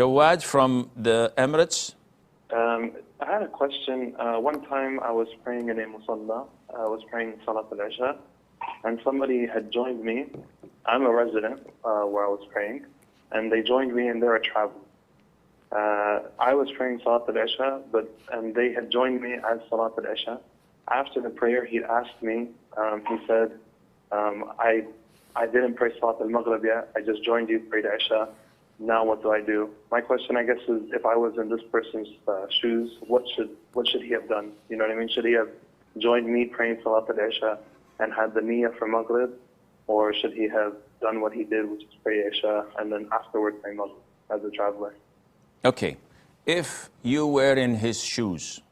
Jawad from the Emirates. I had a question. One time I was praying in a musalla. I was praying Salat al-Isha, and somebody had joined me. I'm a resident where I was praying, and they joined me and they're a traveler. I was praying Salat al-Isha, and they had joined me as Salat al-Isha. After the prayer, he asked me, he said, I didn't pray Salat al-Maghrib yet. I just joined you, prayed Isha. Now what do I do? My question, I guess, is if I was in this person's shoes, what should he have done? You know what I mean? Should he have joined me praying Salat al-Isha and had the niyyah for Maghrib? Or should he have done what he did, which is pray Isha and then afterward pray Maghrib as a traveler? Okay. If you were in his shoes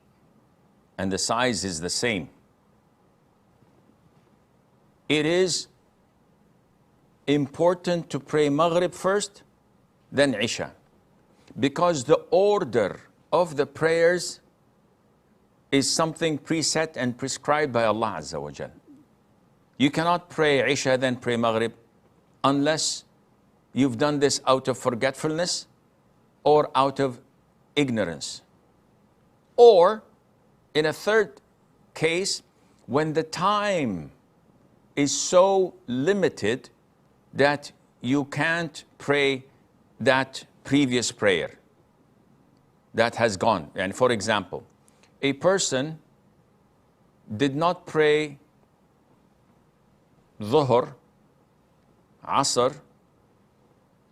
and the size is the same, it is important to pray Maghrib first, then Isha, because the order of the prayers is something preset and prescribed by Allah Azza wa Jal. You cannot pray Isha then pray Maghrib unless you've done this out of forgetfulness or out of ignorance, or in a third case when the time is so limited that you can't pray that previous prayer that has gone. And for example, a person did not pray Dhuhr, Asr,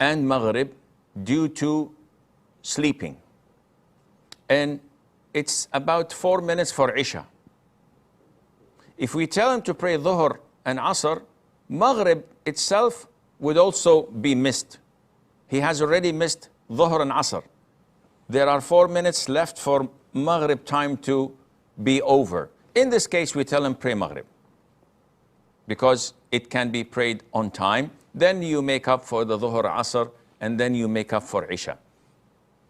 and Maghrib due to sleeping. And it's about 4 minutes for Isha. If we tell him to pray Dhuhr and Asr, Maghrib itself would also be missed. He has already missed Dhuhr and Asr. There are 4 minutes left for Maghrib time to be over. In this case, we tell him pray Maghrib because it can be prayed on time. Then you make up for the Dhuhr, Asr, and then you make up for Isha.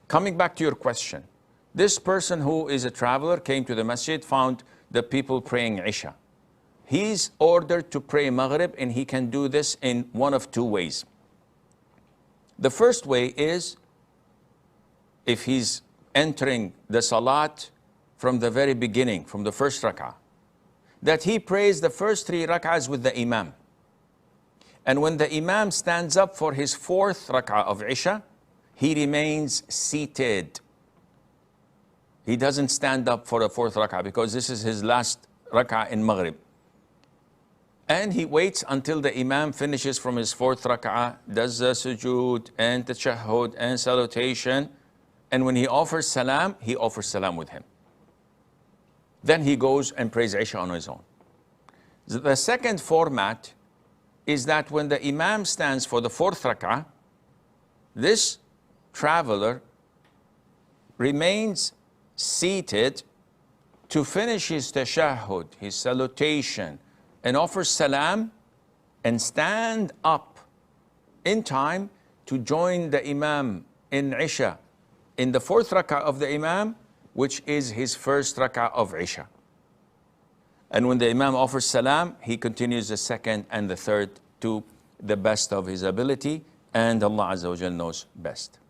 Coming back to your question, this person who is a traveler came to the masjid, found the people praying Isha. He's ordered to pray Maghrib, and he can do this in one of two ways. The first way is if he's entering the salat from the very beginning, from the first rak'ah, that he prays the first 3 rak'ahs with the imam. And when the imam stands up for his 4th rak'ah of Isha, he remains seated. He doesn't stand up for the 4th rak'ah because this is his last rak'ah in Maghrib. And he waits until the imam finishes from his 4th rak'ah, does the sujood and tashahhud and salutation. And when he offers salam with him. Then he goes and prays Isha on his own. The second format is that when the imam stands for the 4th rak'ah, this traveler remains seated to finish his tashahhud, his salutation, and offers salam, and stand up in time to join the imam in Isha, in the 4th rak'ah of the imam, which is his 1st rak'ah of Isha. And when the imam offers salam, he continues the 2nd and the 3rd to the best of his ability, and Allah Azza wa Jal knows best.